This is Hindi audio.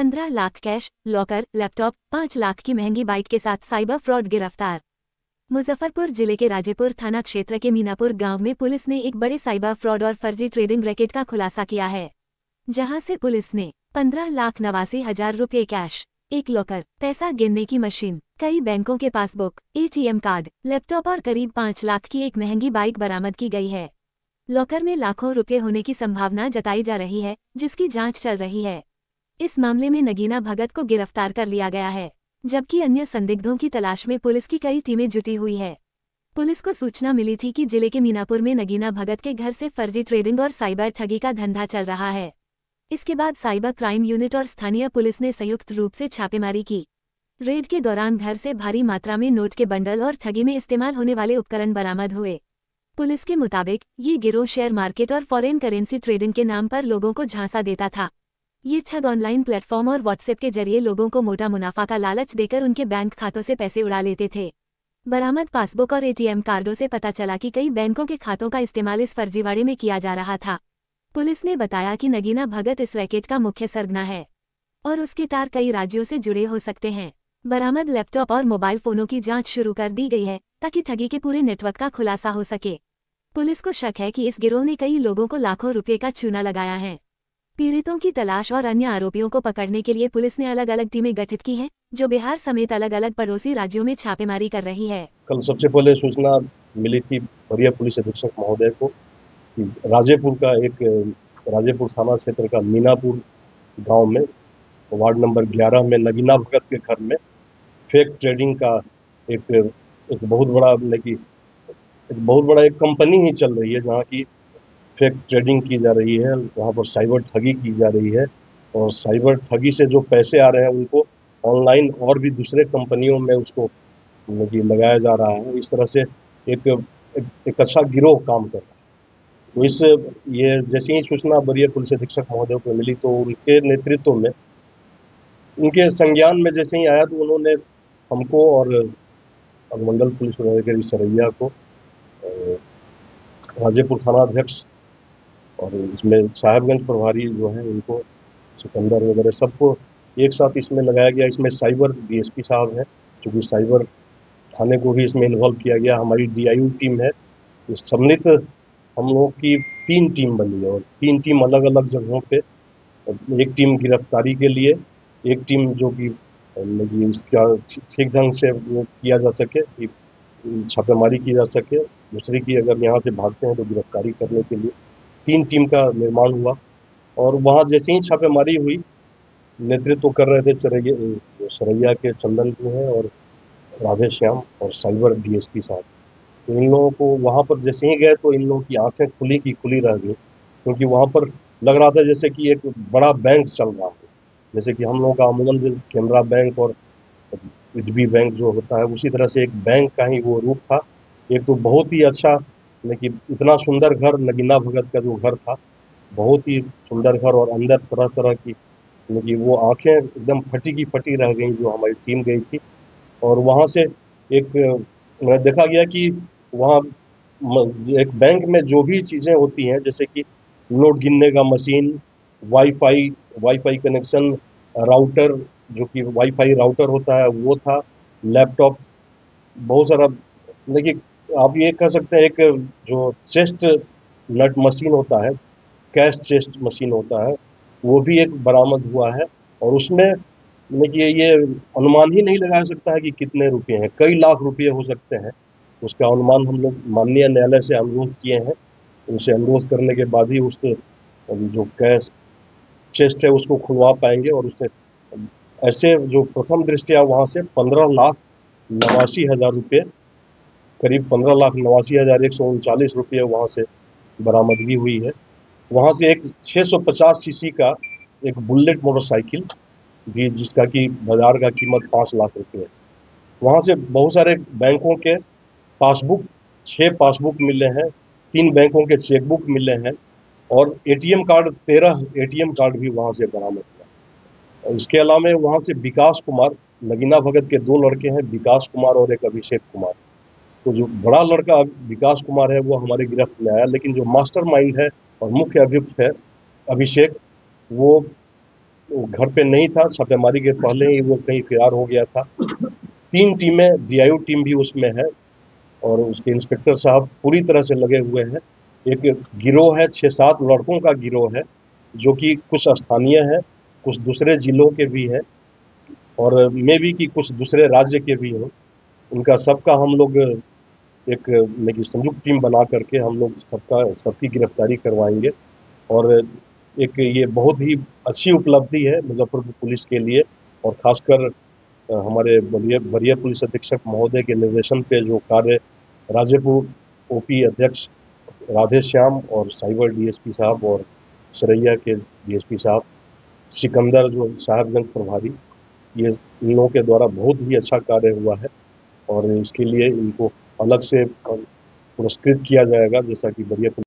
15 lakh cash, locker, laptop, 5 lakh की महंगी बाइक के साथ साइबर फ्रॉड गिरफ्तार। मुजफ्फरपुर जिले के राजेपुर थाना क्षेत्र के मीनापुर गांव में पुलिस ने एक बड़े साइबर फ्रॉड और फर्जी ट्रेडिंग रैकेट का खुलासा किया है, जहां से पुलिस ने 15,89,000 रुपये कैश, एक लॉकर, पैसा गिनने की मशीन, कई बैंकों के पासबुक, एटीएम कार्ड, लैपटॉप और करीब 5 लाख की एक महंगी बाइक बरामद की गई है। लॉकर में लाखों रुपए होने की संभावना जताई जा रही है, जिसकी जांच चल रही है। इस मामले में नगीना भगत को गिरफ्तार कर लिया गया है, जबकि अन्य संदिग्धों की तलाश में पुलिस की कई टीमें जुटी हुई है। पुलिस को सूचना मिली थी कि जिले के मीनापुर में नगीना भगत के घर से फर्जी ट्रेडिंग और साइबर ठगी का धंधा चल रहा है। इसके बाद साइबर क्राइम यूनिट और स्थानीय पुलिस ने संयुक्त रूप से छापेमारी की। रेड के दौरान घर से भारी मात्रा में नोट के बंडल और ठगी में इस्तेमाल होने वाले उपकरण बरामद हुए। पुलिस के मुताबिक ये गिरोह शेयर मार्केट और फॉरेन करेंसी ट्रेडिंग के नाम पर लोगों को झांसा देता था। ये ठग ऑनलाइन प्लेटफॉर्म और व्हाट्सएप के जरिए लोगों को मोटा मुनाफा का लालच देकर उनके बैंक खातों से पैसे उड़ा लेते थे। बरामद पासबुक और एटीएम कार्डों से पता चला कि कई बैंकों के खातों का इस्तेमाल इस फर्जीवाड़े में किया जा रहा था। पुलिस ने बताया कि नगीना भगत इस रैकेट का मुख्य सरगना है और उसके तार कई राज्यों से जुड़े हो सकते हैं। बरामद लैपटॉप और मोबाइल फोनों की जांच शुरू कर दी गई है, ताकि ठगी के पूरे नेटवर्क का खुलासा हो सके। पुलिस को शक है कि इस गिरोह ने कई लोगों को लाखों रुपए का चूना लगाया है। पीड़ितों की तलाश और अन्य आरोपियों को पकड़ने के लिए पुलिस ने अलग अलग टीमें गठित की हैं, जो बिहार समेत अलग अलग पड़ोसी राज्यों में छापेमारी कर रही है। कल सबसे पहले सूचना मिली थी वरीय पुलिस अधीक्षक महोदय को कि राजेपुर थाना क्षेत्र का मीनापुर गांव में वार्ड नंबर 11 में नगीना भगत के घर में फेक ट्रेडिंग का एक बहुत बड़ा एक कंपनी ही चल रही है, जहां की फेक ट्रेडिंग की जा रही है। वहां पर साइबर ठगी की जा रही है और साइबर ठगी से जो पैसे आ रहे हैं उनको ऑनलाइन और भी दूसरे कंपनियों में उसको लगाया जा रहा है। इस तरह से एक अच्छा गिरोह काम कर रहा है। तो ये जैसे ही सूचना वरीय पुलिस अधीक्षक महोदय को मिली तो उनके नेतृत्व में, उनके संज्ञान में जैसे ही आया तो उन्होंने हमको और अनुमंडल पुलिस पदाधिकारी सरैया को, राजेपुर थाना अध्यक्ष और इसमें साहेबगंज प्रभारी जो है उनको, सिकंदर वगैरह सबको एक साथ इसमें लगाया गया। इसमें साइबर डीएसपी साहब हैं, क्योंकि साइबर थाने को भी इसमें इन्वॉल्व किया गया। हमारी डीआईयू टीम है। इस सम्मिलित हम लोगों की 3 टीम बनी है और 3 टीम अलग अलग जगहों पे, एक टीम गिरफ्तारी के लिए, एक टीम जो कि इसका ठीक ढंग से वो किया जा सके, छापेमारी की जा सके, दूसरी की अगर यहाँ से भागते हैं तो गिरफ्तारी करने के लिए 3 टीम का निर्माण हुआ। और वहाँ जैसे ही छापेमारी हुई, नेतृत्व कर रहे थे सरैया के चंदन जो है और राधे श्याम और साइबर डीएसपी साहब। तो इन लोगों को वहाँ पर जैसे ही गए तो इन लोगों की आंखें खुली की खुली रह गई, क्योंकि वहाँ पर लग रहा था जैसे कि एक बड़ा बैंक चल रहा है। जैसे कि हम लोगों का अमूमन जो कैनरा बैंक और एचबी बैंक जो होता है, उसी तरह से एक बैंक का ही वो रूप था। एक तो बहुत ही अच्छा, लेकिन इतना सुंदर घर, नगीना भगत का जो घर था, बहुत ही सुंदर घर और अंदर तरह तरह की, लेकिन वो आंखें एकदम फटी की फटी रह गई जो हमारी टीम गई थी। और वहाँ से देखा गया कि वहाँ एक बैंक में जो भी चीज़ें होती हैं, जैसे कि नोट गिनने का मशीन, वाईफाई कनेक्शन, राउटर, जो कि वाईफाई राउटर होता है वो था, लैपटॉप, बहुत सारा। देखिए, आप ये कह सकते हैं एक जो चेस्ट नट मशीन होता है, कैश चेस्ट मशीन होता है, वो भी एक बरामद हुआ है। और उसमें देखिए ये अनुमान ही नहीं लगाया सकता है कि कितने रुपए हैं, कई लाख रुपए हो सकते हैं। उसका अनुमान हम लोग माननीय न्यायालय से अनुरोध किए हैं। उनसे अनुरोध करने के बाद ही उससे जो कैश चेस्ट है उसको खुलवा पाएंगे। और उससे ऐसे जो प्रथम दृष्टया वहाँ से 15,89,000 रुपये, करीब 15,89,139 रुपये वहाँ से बरामदगी हुई है। वहाँ से एक 650 सीसी का एक बुलेट मोटरसाइकिल भी, जिसका कि बाजार का कीमत 5 लाख रुपये है। वहाँ से बहुत सारे बैंकों के पासबुक, 6 पासबुक मिले हैं, 3 बैंकों के चेकबुक मिले हैं और एटीएम कार्ड, 13 एटीएम कार्ड भी वहाँ से बरामद हुआ। और इसके अलावा वहाँ से विकास कुमार, नगीना भगत के 2 लड़के हैं, विकास कुमार और एक अभिषेक कुमार। तो जो बड़ा लड़का विकास कुमार है वो हमारे गिरफ्त में आया, लेकिन जो मास्टरमाइंड है और मुख्य अभियुक्त है अभिषेक, वो घर पे नहीं था, छापेमारी के पहले ही वो कहीं फरार हो गया था। 3 टीमें, डीआईओ टीम भी उसमें है और उसके इंस्पेक्टर साहब पूरी तरह से लगे हुए हैं। एक गिरोह है, 6-7 लड़कों का गिरोह है, जो कि कुछ स्थानीय है, कुछ दूसरे जिलों के भी हैं और मे बी कि कुछ दूसरे राज्य के भी हों। उनका सबका हम लोग एक संयुक्त टीम बना करके हम लोग सबकी गिरफ्तारी करवाएंगे और एक ये बहुत ही अच्छी उपलब्धि है मुजफ्फरपुर पुलिस के लिए और खासकर हमारे वरीय पुलिस अधीक्षक महोदय के निर्देशन पे जो कार्य राजेपुर ओपी अध्यक्ष राधेश्याम और साइबर डीएसपी साहब और सरैया के डीएसपी साहब, सिकंदर जो साहिबगंज प्रभारी, ये इन लोगों के द्वारा बहुत ही अच्छा कार्य हुआ है और इसके लिए इनको अलग से पुरस्कृत किया जाएगा, जैसा कि वरीय